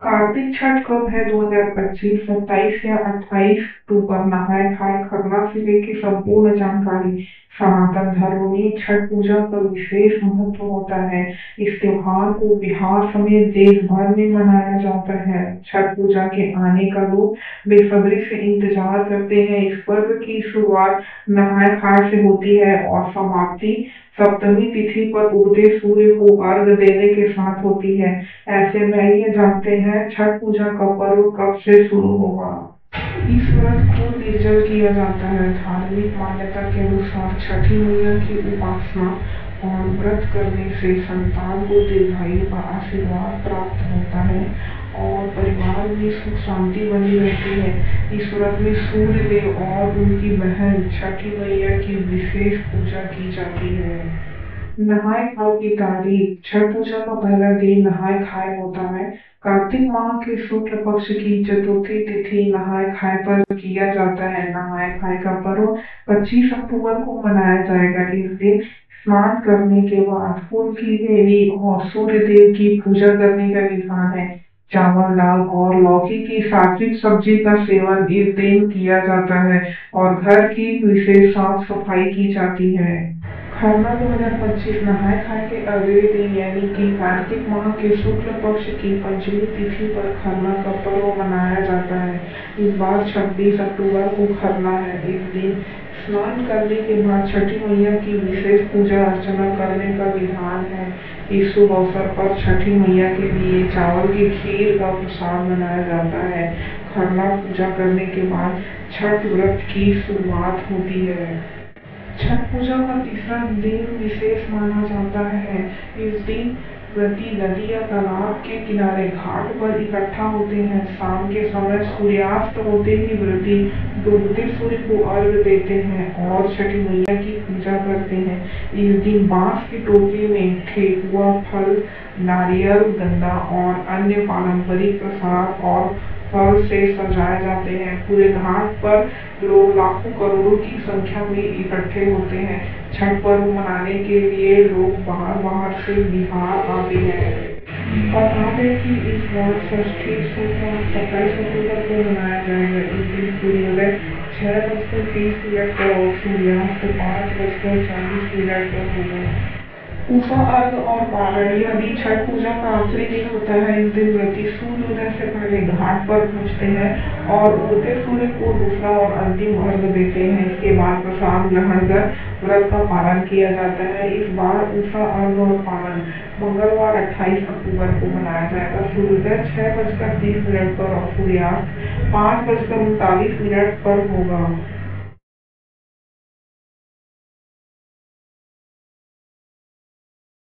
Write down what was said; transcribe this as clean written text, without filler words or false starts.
कार्तिक छठ कब है 2025? 27 या 28 अक्टूबर। नहाय खाए खरना से लेके संपूर्ण जानकारी। सनातन धर्म में छठ पूजा का विशेष महत्व होता है। इस त्योहार को बिहार समेत देश भर में मनाया जाता है। छठ पूजा के आने का लोग बेसब्री से इंतजार करते हैं। इस पर्व की शुरुआत नहाय खाए से होती है और समाप्ति सप्तमी तिथि पर उगते सूर्य को अर्घ देने के साथ होती है। ऐसे में आइए जानते हैं छठ पूजा का पर्व कब से शुरू होगा। इस व्रत को निर्जल किया जाता है। धार्मिक मान्यता के अनुसार छठी मैया की उपासना और व्रत करने से संतान को दीर्घायु का आशीर्वाद प्राप्त होता है और परिवार में सुख शांति बनी रहती है। इस व्रत में सूर्य देव और उनकी बहन छठी मैया की विशेष पूजा की जाती है। नहाय खाए की तारीख। छठ पूजा का पहला दिन नहाय खाए होता है। कार्तिक माह के शुक्ल पक्ष की चतुर्थी तिथि नहाय खाए पर किया जाता है। नहाय खाए का पर्व 25 अक्टूबर को मनाया जाएगा। इस दिन स्नान करने के बाद फूल की देवी और सूर्य देव की पूजा करने का विधान है। चावल दाल और लौकी की सात्विक सब्जी का सेवन इस दिन किया जाता है और घर की विशेष साफ सफाई की जाती है। खरना 2025 नहाय खाए के अगले दिन यानी कि कार्तिक माह के शुक्ल पक्ष की पंचमी तिथि पर खरना का पर्व मनाया जाता है। इस बार 26 अक्टूबर को खरना है। इस दिन स्नान करने के बाद छठी मैया की विशेष पूजा अर्चना करने का विधान है। इस शुभ अवसर पर छठी मैया के लिए चावल की खीर का प्रसाद बनाया जाता है। खरना पूजा करने के बाद छठ व्रत की शुरुआत होती है। छठ पूजा का तीसरा दिन विशेष माना जाता है। इस दिन व्रती नदी या तालाब के किनारे घाट पर इकट्ठा होते हैं। शाम के समय सूर्यास्त होते ही व्रती डूबते सूर्य को अर्घ देते हैं और छठी मैया की पूजा करते हैं। इस दिन बांस की टोकरी में ठेकुआ, फल, नारियल, गन्ना और अन्य पारंपरिक प्रसाद और फल से सजाए जाते हैं। पूरे घाट पर लोग लाखों करोड़ों की संख्या में इकट्ठे होते हैं। छठ पर्व मनाने के लिए लोग बाहर बाहर से बिहार आते हैं। बता दें कि इस बार षष्ठी शुक्ल 27 अक्टूबर को मनाया जाएगा। इस दिन सूर्योदय 6:30 पर और सूर्यास्त 5:40 पर होगा। उषा अर्घ और पारण। यह दिन छठ पूजा का आखिरी दिन होता है। इस दिन व्रती सूर्योदय से पहले घाट पर पहुंचते हैं और उगते सूर्य को दूसरा और अंतिम अर्घ देते हैं। इसके बाद प्रसाद ग्रहण कर व्रत का पालन किया जाता है। इस बार उषा अर्घ और पारण मंगलवार 28 अक्टूबर को मनाया जाएगा। सूर्योदय 6:30 पर और सूर्यास्त 5:39 पर होगा।